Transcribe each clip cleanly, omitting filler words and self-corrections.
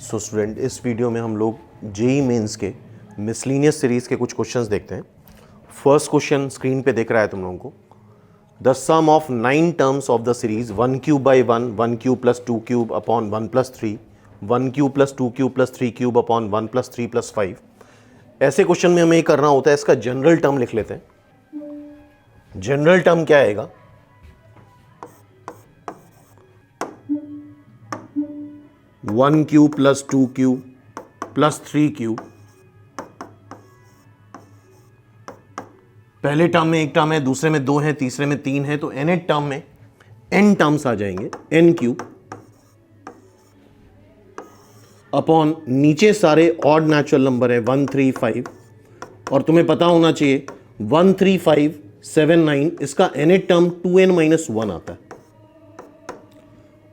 So student, इस video में हम लोग जेई मेंस के मिसलिनियस सीरीज के कुछ क्वेश्चंस देखते हैं। फर्स्ट क्वेश्चन स्क्रीन पे दिख रहा है तुम लोगों को। The sum of 9 terms of the series 1 cube by 1, 1 cube plus 2 cube upon 1 plus 3, 1 cube plus 2 cube plus 3 cube upon 1 plus 3 plus 5। ऐसे क्वेश्चन में हमें ये करना होता है, इसका जनरल टर्म लिख लेते हैं। जनरल टर्म क्या आएगा? One cube plus 2 cube plus 3 cube. पहले टर्म में एक टर्म है, दूसरे में 2 है, तीसरे में 3 है, तो nth टर्म में n टर्म्स आ जाएंगे, n क्यूब अपॉन नीचे सारे ऑड नेचुरल नंबर है 1 3 5, और तुम्हें पता होना चाहिए 1 3 5 7 9, इसका nth टर्म 2n-1 आता है।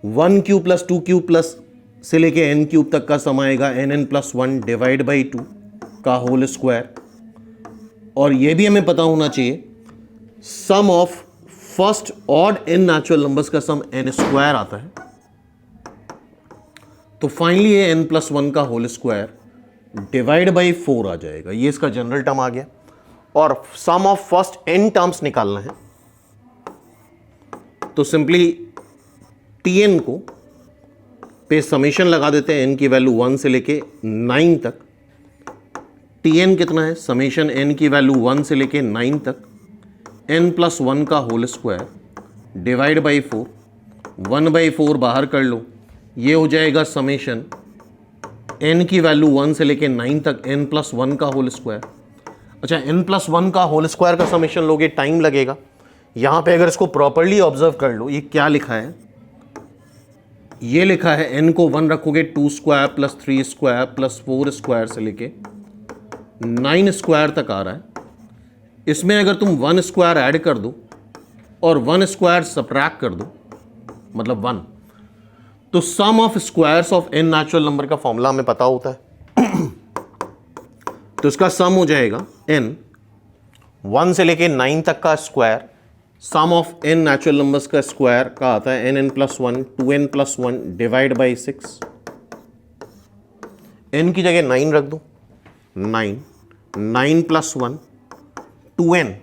1 क्यूब प्लस 2 क्यूब प्लस से लेके n क्यूब तक का सम आएगा nn+1 डिवाइड बाई 2 का होल स्क्वायर। और यह भी हमें पता होना चाहिए sum of first odd n natural numbers का सम n स्क्वायर आता है। तो फाइनली ये n+1 का होल स्क्वायर डिवाइड बाई 4 आ जाएगा। ये इसका जनरल टर्म आ गया। और सम ऑफ फर्स्ट n टर्म्स निकालना है, तो सिंपली tn को पे समेशन लगा देते हैं, n की वैल्यू 1 से लेके 9 तक। tn कितना है? समेशन n की वैल्यू 1 से लेके 9 तक n+1 का होल स्क्वायर डिवाइड बाई 4। 1/4 बाहर कर लो, ये हो जाएगा समेशन n की वैल्यू 1 से लेके 9 तक n+1 का होल स्क्वायर। अच्छा, n+1 का होल स्क्वायर का समेशन लोगे, टाइम लगेगा। यहां पे अगर इसको प्रॉपर्ली ऑब्जर्व कर लो, ये क्या लिखा है? ये लिखा है n को 1 रखोगे 2 square plus 3 square plus 4 square से लेके 9 स्क्वायर तक आ रहा है। इसमें अगर तुम 1 स्क्वायर ऐड कर दो और 1 स्क्वायर सबट्रैक्ट कर दो, मतलब 1, तो sum of squares of n natural number का फॉर्मूला हमें पता होता है। तो इसका सम हो जाएगा n 1 से लेके 9 तक का square, sum of n natural numbers का स्क्वायर का आता है nn+1 2n+1 divide by 6। n की जगह 9 रख दो, 9+1 2n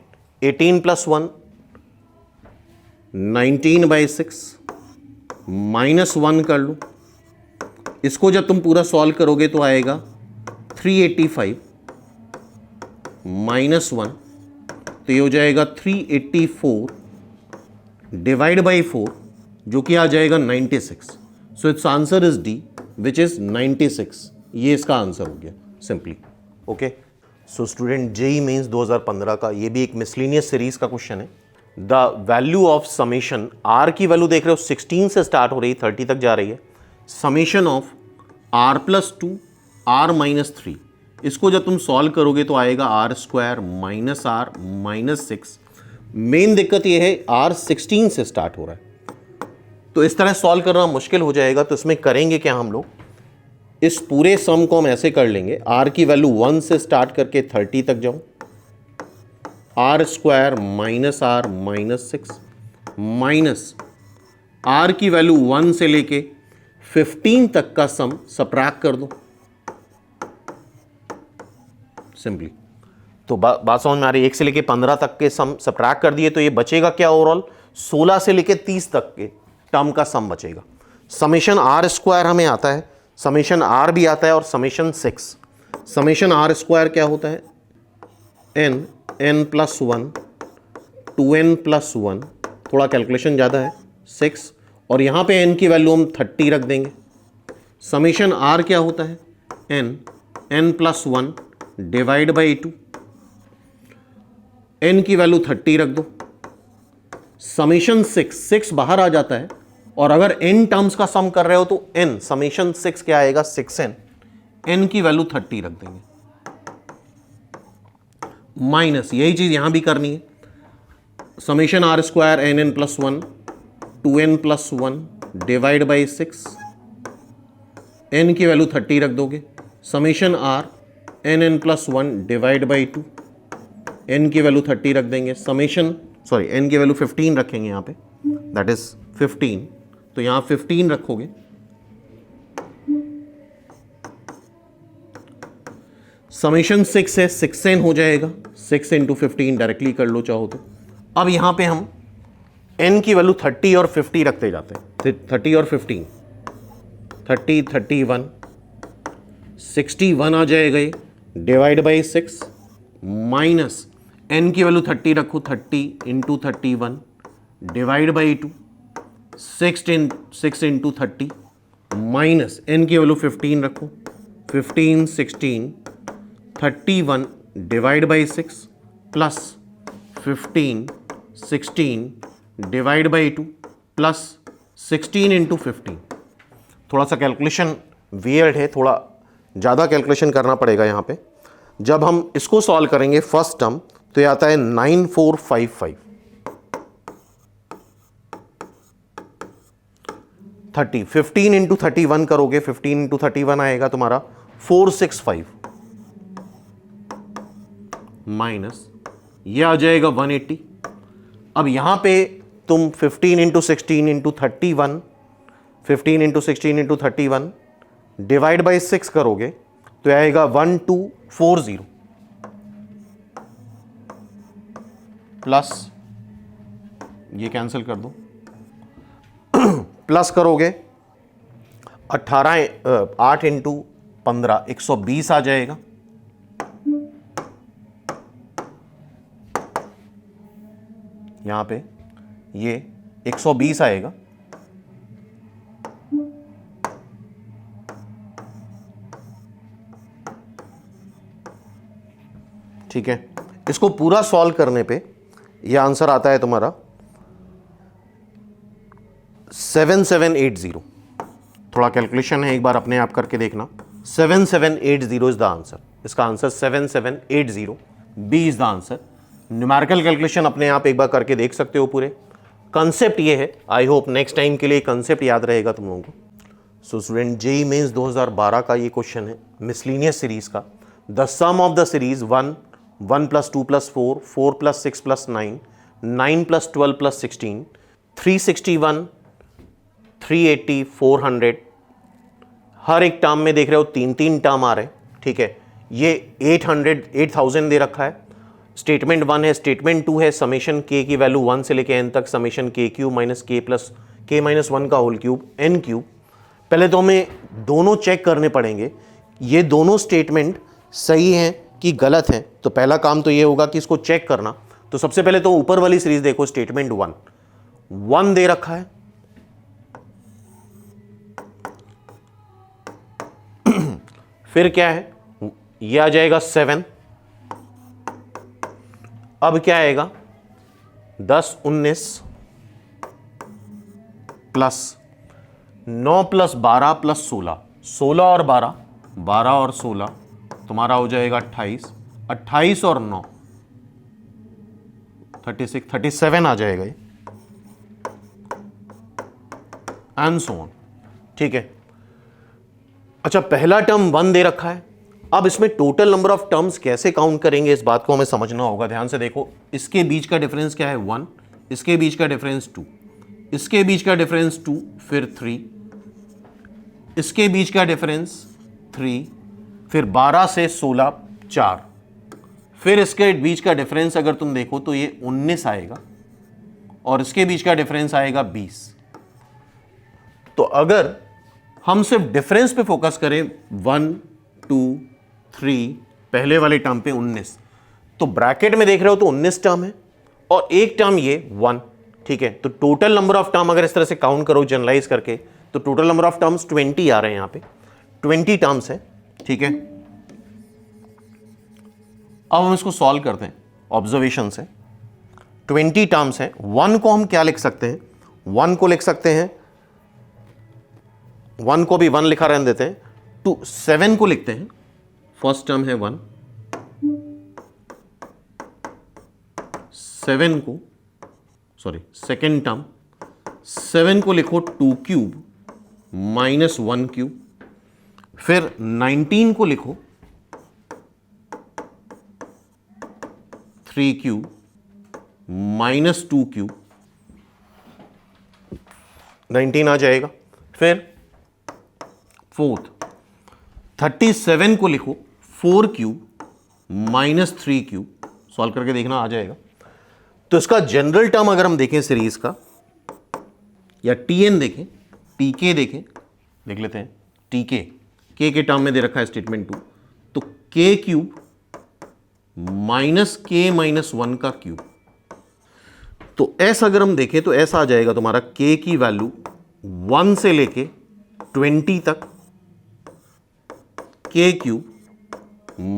18+1 19/6 -1 कर लो। इसको जब तुम पूरा सॉल्व करोगे तो आएगा 385 -1, तो ये हो जाएगा 384 डिवाइड बाई 4, जो कि आ जाएगा 96। So its answer is D, which is 96। ये इसका आंसर हो गया simply. Okay, so student, JEE mains 2015 का ये भी एक मिसलिनियस सीरीज का क्वेश्चन है। The value of summation, r की वैल्यू देख रहे हो 16 से स्टार्ट हो रही है, 30 तक जा रही है। समेशन ऑफ r+2 r-3, इसको जब तुम सॉल्व करोगे तो आएगा r² minus r minus 6। Main दिक्कत यह है r 16 से स्टार्ट हो रहा है, तो इस तरह सॉल्व करना मुश्किल हो जाएगा। तो इसमें करेंगे क्या हम लोग, इस पूरे सम को हम ऐसे कर लेंगे, r की वैल्यू 1 से स्टार्ट करके 30 तक जाऊं, r² minus r minus 6 minus r की वैल्यू 1 से लेके 15 तक का सम सब्ट्रैक्ट कर दो सिंपली। तो बात समझ में आ रही है? 1 से लेके 15 तक के सम सब्ट्रैक्ट कर दिए, तो ये बचेगा क्या? ओवरऑल 16 से लेके 30 तक के टर्म का सम बचेगा। समेशन r² हमें आता है, समेशन r भी आता है, और समेशन 6। समेशन r² क्या होता है? n+1 2n+1, थोड़ा कैलकुलेशन ज़्यादा है, 6, और यहाँ पे n की वैल्यू हम 30 रख देंगे। समेशन r क्या होता है? n+1 डिवाइड बाई 2, n की वैल्यू 30 रख दो। समेशन 6 बाहर आ जाता है, और अगर n टर्म्स का सम कर रहे हो तो n समेशन 6 क्या आएगा? 6n, n की वैल्यू 30 रख देंगे, माइनस यही चीज यहां भी करनी है। Summation r² nn+1 2n+1 divide by 6, n की वैल्यू 30 रख दोगे। Summation r nn+1 divide by 2, n की वैल्यू 30 रख देंगे। समेशन n की वैल्यू 15 रखेंगे यहाँ पे, दैट इज 15, तो यहाँ 15 रखोगे समेशन 6 है, 6n हो जाएगा, 6 इंटू 15 डायरेक्टली कर लो चाहो तो। अब यहां पे हम n की वैल्यू 30 और 50 रखते जाते हैं, 30 और 15, 30, 31, 61 आ जाएगा ये, डिवाइड बाई 6 माइनस n की वैल्यू 30 रखो, 30 into 31 divide by 2, 6 into 30 minus n की वैल्यू 15 रखो, 15, 16, 31 divide by 6 plus 15, 16 divide by 2 plus 16 into 15। थोड़ा सा कैलकुलेशन वियर्ड है, थोड़ा ज़्यादा कैलकुलेशन करना पड़ेगा यहाँ पे। जब हम इसको सॉल्व करेंगे फर्स्ट टर्म तो ये आता है 9455, 30, 15 इंटू 31 करोगे, 15 इंटू 31 आएगा तुम्हारा 465 माइनस ये आ जाएगा 180। अब यहां पे तुम 15 into 16 into 31, 15 into 16 into 31 divide by 6 करोगे तो आएगा 1240 प्लस ये कैंसिल कर दो, प्लस करोगे 8 इंटू 15 120 आ जाएगा, यहां पे ये 120 आएगा, ठीक है। इसको पूरा सॉल्व करने पे ये आंसर आता है तुम्हारा 7780। थोड़ा कैलकुलेशन है, एक बार अपने आप करके देखना। 7780 इज द आंसर, इसका answer 7780 B is the answer. Numerical calculation अपने आप एक बार करके देख सकते हो पूरे। कंसेप्ट ये है, आई होप नेक्स्ट टाइम के लिए कंसेप्ट याद रहेगा तुम लोगों को। सो स्टूडेंट, जेईई मेंस 2012 का ये क्वेश्चन है मिसलिनियस सीरीज का। The sum of the series 1, 1 + 2 + 4, 4 + 6 + 9, 9 + 12 + 16, 361, 380, 400, हर एक टर्म में देख रहे हो 3 टर्म आ रहे हैं, ठीक है। ये 8000 दे रखा है। स्टेटमेंट 1 है, स्टेटमेंट 2 है, समेशन k की वैल्यू 1 से लेके n तक, समेशन k³ - k - 1 का होल क्यूब n³। पहले तो हमें दोनों चेक करने पड़ेंगे, ये दोनों स्टेटमेंट सही हैं कि गलत हैं। तो पहला काम तो ये होगा कि इसको चेक करना। तो सबसे पहले तो ऊपर वाली सीरीज देखो, स्टेटमेंट 1 दे रखा है, फिर क्या है, ये आ जाएगा 7, अब क्या आएगा 10, 19 प्लस 9 + 12 + 16, 16 और 12, 12 और 16 तुम्हारा हो जाएगा 28, 28 और 9 36, 37 आ जाएगा ये, एंड सो ऑन, ठीक है। अच्छा, पहला टर्म 1 दे रखा है। अब इसमें टोटल नंबर ऑफ टर्म्स कैसे काउंट करेंगे, इस बात को हमें समझना होगा। ध्यान से देखो, इसके बीच का डिफरेंस क्या है 1, इसके बीच का डिफरेंस 2, इसके बीच का डिफरेंस 2, फिर 3, इसके बीच का डिफरेंस 3, फिर 12 से 16 4, फिर इसके बीच का डिफरेंस अगर तुम देखो तो ये 19 आएगा और इसके बीच का डिफरेंस आएगा 20। तो अगर हम सिर्फ डिफरेंस पे फोकस करें 1, 2, 3, पहले वाले टर्म पे 19, तो ब्रैकेट में देख रहे हो तो 19 टर्म है और एक टर्म ये 1, ठीक है। तो टोटल नंबर ऑफ टर्म अगर इस तरह से काउंट करो जनरलाइज करके तो टोटल नंबर ऑफ टर्म्स 20 आ रहे हैं, यहां पे 20 टर्म्स है, ठीक है। अब हम इसको सॉल्व करते हैं ऑब्जर्वेशन से। 20 टर्म्स है, 1 को हम क्या लिख सकते हैं, 1 को लिख सकते हैं, 1 को भी 1 लिखा रहने देते हैं, 7 को लिखते हैं। फर्स्ट टर्म है 1, 7 को, सॉरी सेकेंड टर्म 7 को लिखो 2³ - 1³, फिर 19 को लिखो 3³ - 2³, 19 आ जाएगा। फिर फोर्थ 37 को लिखो 4³ माइनस 3³ सॉल्व करके देखना आ जाएगा। तो इसका जनरल टर्म अगर हम देखें सीरीज का, या Tn देखें, Tk देखें, देख लेते हैं Tk, k के टर्म में दे रखा है स्टेटमेंट 2, तो k³ माइनस k माइनस 1 का क्यूब। तो s अगर हम देखें तो s आ जाएगा तुम्हारा k की वैल्यू 1 से लेके 20 तक, k³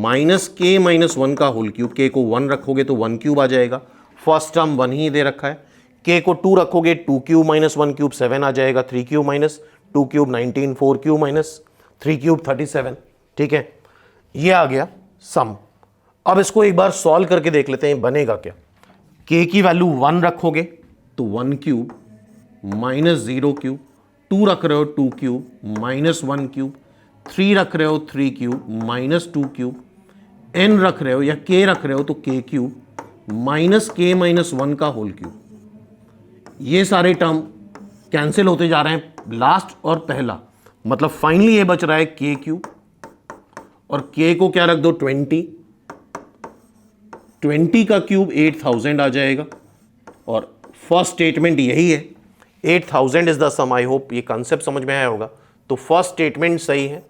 माइनस k माइनस 1 का होल क्यूब। k को 1 रखोगे तो 1³ आ जाएगा, फर्स्ट टर्म 1 ही दे रखा है। k को 2 रखोगे 2³ माइनस 1³ 7 आ जाएगा, 3³ माइनस 2³ 19, 4³ माइनस 3³ 37। ठीक है, ये आ गया सम। अब इसको एक बार सॉल्व करके देख लेते हैं बनेगा क्या। k की वैल्यू 1 रखोगे तो 1³ माइनस 0³ 2 रख रहे हो 2³ माइनस 1³ 3 रख रहे हो 3³ माइनस 2³ n रख रहे हो या k रख रहे हो तो k³ माइनस k माइनस 1 का होल क्यूब। ये सारे टर्म कैंसिल होते जा रहे हैं, लास्ट और पहला, मतलब फाइनली ये बच रहा है k³ और k को क्या रख दो 20 का क्यूब 8000 आ जाएगा। और फर्स्ट स्टेटमेंट यही है, 8000 is the sum. I hope ये कॉन्सेप्ट समझ में आया होगा। तो फर्स्ट स्टेटमेंट सही है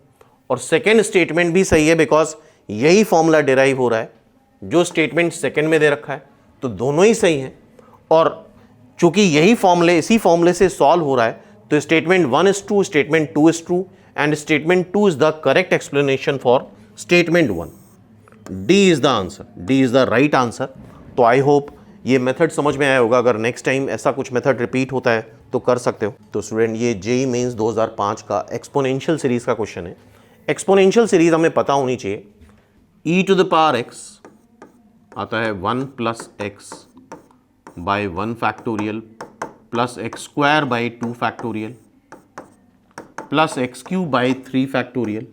और सेकेंड स्टेटमेंट भी सही है, बिकॉज यही फॉर्मूला डिराइव हो रहा है जो स्टेटमेंट सेकेंड में दे रखा है, तो दोनों ही सही हैं। और चूंकि यही फॉर्मूले इसी फॉर्मूले से सॉल्व हो रहा है, तो statement 1 is true, statement 2 is true and statement 2 is the correct explanation for statement 1। D is the answer, D is the right answer. तो आई होप ये मेथड समझ में आया होगा। अगर नेक्स्ट टाइम ऐसा कुछ मेथड रिपीट होता है तो कर सकते हो। तो स्टूडेंट, ये जेईई मेंस 2005 का एक्सपोनेंशियल सीरीज का क्वेश्चन है। एक्सपोनेंशियल सीरीज हमें पता होनी चाहिए, e to the power x आता है 1 plus x by 1 factorial plus x square by 2 factorial plus x cube by 3 factorial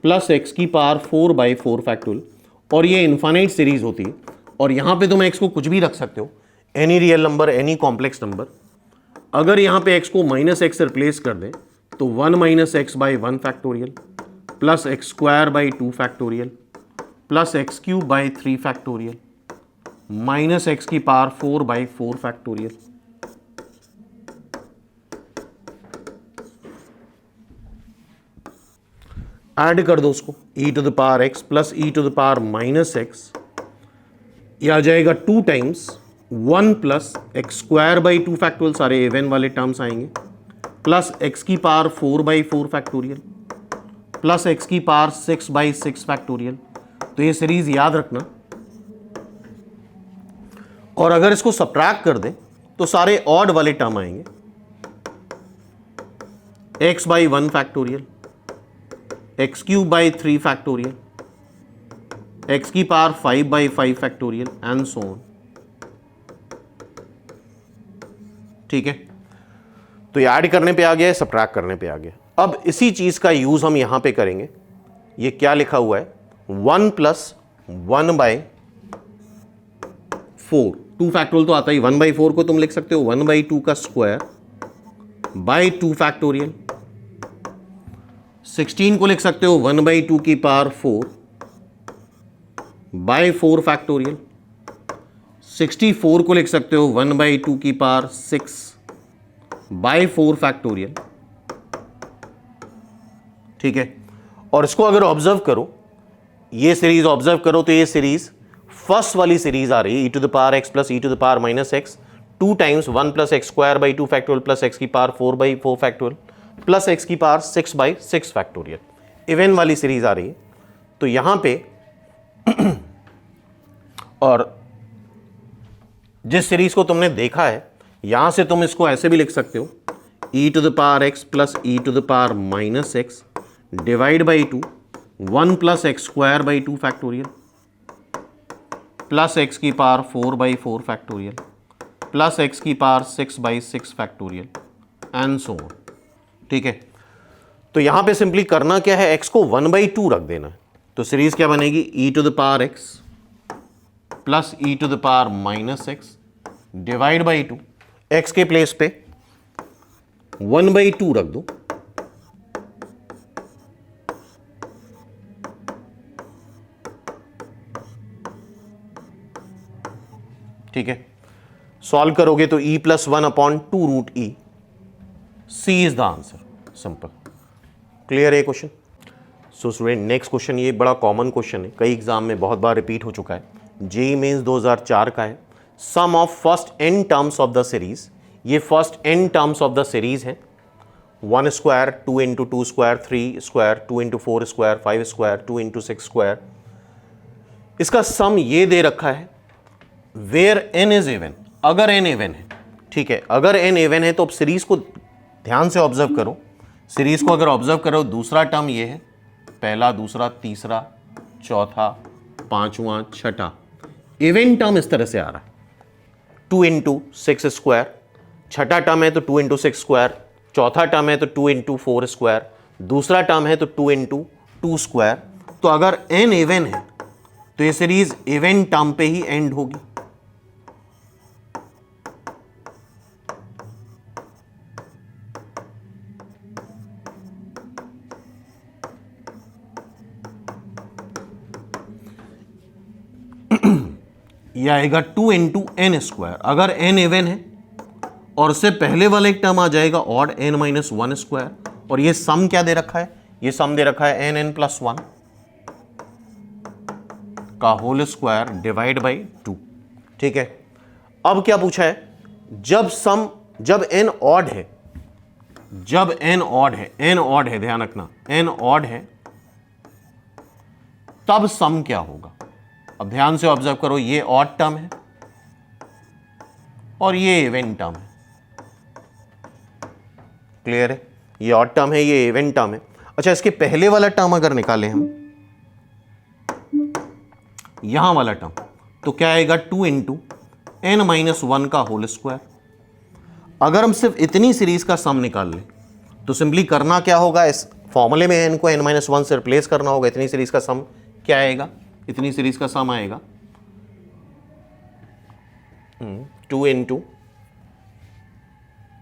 plus x की पावर 4 बाई 4 फैक्टोरियल। और ये इन्फाइनाइट सीरीज होती है और यहां पे तुम x को कुछ भी रख सकते हो, any real number, any complex number. अगर यहां पे x को माइनस एक्स रिप्लेस कर दें तो 1 minus x by 1 factorial plus x square by 2 factorial plus x cube by 3 factorial minus x की पावर 4 बाई 4 फैक्टोरियल। ऐड कर दो उसको, e to the power x plus e to the power minus x, ये आ जाएगा 2 times 1 plus x square by 2 factorial, सारे even वाले terms आएंगे, प्लस एक्स की power 4 by 4 factorial plus x की पावर 6 बाई 6 फैक्टोरियल। तो ये सीरीज याद रखना। और अगर इसको सब्ट्रैक्ट कर दें तो सारे ऑड वाले टर्म आएंगे, x by 1 factorial, x cube by 3 factorial, x की power 5 by 5 factorial and so on. ठीक है, तो ये ऐड करने पे आ गया है, सब्ट्रैक्ट करने पे आ गया। अब इसी चीज का यूज हम यहां पे करेंगे। ये क्या लिखा हुआ है, 1 प्लस 1 बाई 4, 2 फैक्टोरियल तो आता ही, 1 बाई 4 को तुम लिख सकते हो 1 बाई 2 का स्क्वायर बाई 2 फैक्टोरियल। 16 को लिख सकते हो 1 बाई 2 की पावर 4 बाई 4 फैक्टोरियल। 64 को लिख सकते हो 1 बाई 2 की पावर 6 बाई 4 फैक्टोरियल। ठीक है, और इसको अगर ऑब्जर्व करो, ये सीरीज ऑब्जर्व करो, तो ये सीरीज फर्स्ट वाली सीरीज आ रही है, e to the power x plus e to the power minus x 2 times 1 plus x square by 2 factorial plus x की power 4 by 4 factorial plus x की पावर 6 बाई 6 फैक्टोरियल, इवन वाली series आ रही है। तो यहां पे और जिस सीरीज को तुमने देखा है, यहां से तुम इसको ऐसे भी लिख सकते हो, e to the power x plus e to the power minus x divide by 2 1 plus x square by 2 factorial plus x की power 4 by 4 factorial plus x की power 6 by 6 factorial and so on. ठीक है, तो यहां पे simply करना क्या है, x को 1 बाई 2 रख देना है। तो सीरीज क्या बनेगी, e to the power x plus e to the power minus x divide by 2, x के प्लेस पे 1 बाई 2 रख दो ठीक है, सॉल्व करोगे तो e plus 1/2√e, C is the answer, simple. Clear है question? So student next question, ये बड़ा कॉमन क्वेश्चन है, कई एग्जाम में बहुत बार रिपीट हो चुका है, जेईई मेंस 2004 का है। Sum of first n terms of the series, ये first n terms of the series है, 1 square, 2 into 2 square, 3 square, 2 into 4 square, 5 square, 2 into 6 square. इसका सम ये दे रखा है वेयर n इज इवन, अगर n इवन है, ठीक है, अगर n इवन है तो अब सीरीज को ध्यान से ऑब्जर्व करो, सीरीज को अगर ऑब्जर्व करो, दूसरा टर्म ये है, पहला, दूसरा, तीसरा, चौथा, पांचवा, छठा, इवन टर्म इस तरह से आ रहा है, 2 इंटू 6 स्क्वायर, छठा टर्म है तो 2 इंटू 6 स्क्वायर, चौथा टर्म है तो 2 इंटू 4 स्क्वायर, दूसरा टर्म है तो 2 इंटू 2 स्क्वायर। तो अगर n इवन है तो ये सीरीज इवन टर्म पे ही एंड होगी। यह आएगा 2 इंटू एन स्क्वायर, अगर n इवन है, और उससे पहले वाला एक टर्म आ जाएगा ऑड n-1 स्क्वायर, और ये सम क्या दे रखा है, ये सम दे रखा है n+1 का होल स्क्वायर डिवाइड बाई 2, ठीक है। अब क्या पूछा है, जब n ऑड है, जब n ऑड है, n ऑड है, ध्यान रखना, n ऑड है, तब सम क्या होगा। अब ध्यान से ऑब्जर्व करो, ये ऑड टर्म है और ये इवन टर्म है, क्लियर है, ये ऑड टर्म है, ये इवन टर्म है। अच्छा, इसके पहले वाला टर्म अगर निकालें हम, यहां वाला टर्म, तो क्या आएगा 2 इंटू n-1 का होल स्क्वायर। अगर हम सिर्फ इतनी सीरीज का सम निकाल लें तो सिंपली करना क्या होगा, इस फॉर्मूले में n को n-1 से रिप्लेस करना होगा। इतनी सीरीज का सम क्या आएगा, इतनी सीरीज का सम आएगा 2 into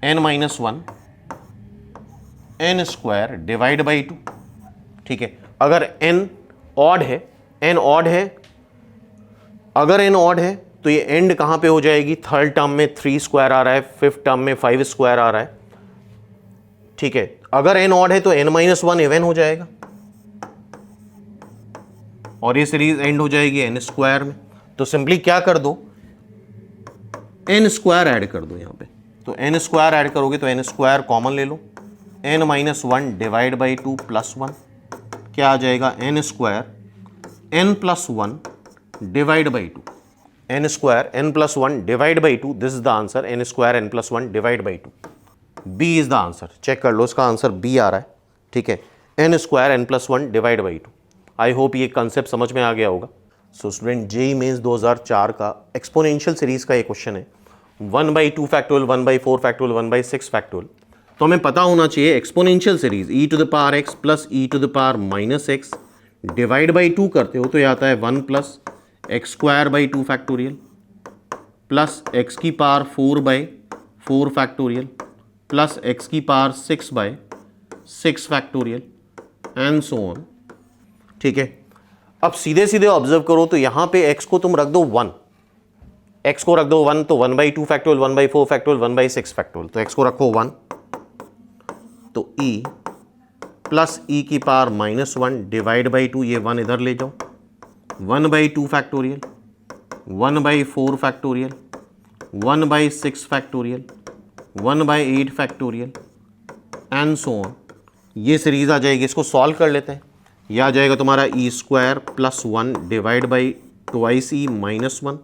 n-1 n square divide by 2, ठीक है। अगर n ऑड है, n ऑड है, अगर n ऑड है तो ये एंड कहां पे हो जाएगी, थर्ड टर्म में 3 स्क्वायर आ रहा है, फिफ्थ टर्म में 5 स्क्वायर आ रहा है, ठीक है। अगर n ऑड है तो n-1 इवन हो जाएगा और ये सीरीज एंड हो जाएगी n स्क्वायर में। तो सिंपली क्या कर दो, n स्क्वायर ऐड कर दो यहां पे, तो n स्क्वायर ऐड करोगे तो n स्क्वायर कॉमन ले लो, n-1 डिवाइड बाई 2 प्लस 1, क्या आ जाएगा n square n+1 divide by 2, n square n+1 divide by 2, this is the answer, n square n+1 divide by 2, b is the answer. Check कर लो, इसका answer b आ रहा है, ठीक है, n square n+1 divide by 2। I hope ये concept समझ में आ गया होगा। सो स्टूडेंट, जेईई मेंस 2004 का एक्सपोनेंशियल सीरीज का ये क्वेश्चन है, 1/2 फैक्टोरियल, 1/4 फैक्टोरियल, 1/6 फैक्टोरियल। तो हमें पता होना चाहिए exponential series e⁻x plus e⁻−x divide by 2 करते हो तो ये आता है 1 plus x²/2 factorial plus x⁴/4 factorial plus x⁻6/6 factorial and so on, ठीक है। अब सीधे सीधे ऑब्जर्व करो तो यहां पे x को तुम रख दो 1, x को रख दो 1, तो 1/2 फैक्टोरियल, 1/4 फैक्टोरियल, 1/6 फैक्टोरियल, तो x को रखो 1, तो e plus e⁻−1 divide by 2, ये 1 इधर ले जाओ, 1/2 factorial, 1/4 factorial, 1/6 factorial, 1/8 factorial and so on. ये सीरीज आ जाएगी, इसको सॉल्व कर लेते हैं। यह आ जाएगा तुम्हारा e² + 1 divide by 2e-1,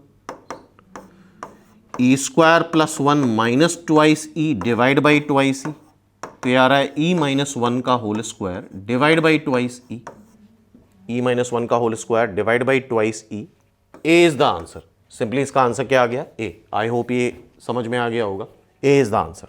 e² + 1 minus 2e divide by 2e, तो ये आ रहा है e-1 का whole square divide by 2e, e-1 का whole square divide by 2e। A is the answer. Simply इसका आंसर क्या आ गया, ए। आई होप ये समझ में आ गया होगा, ए इज द आंसर।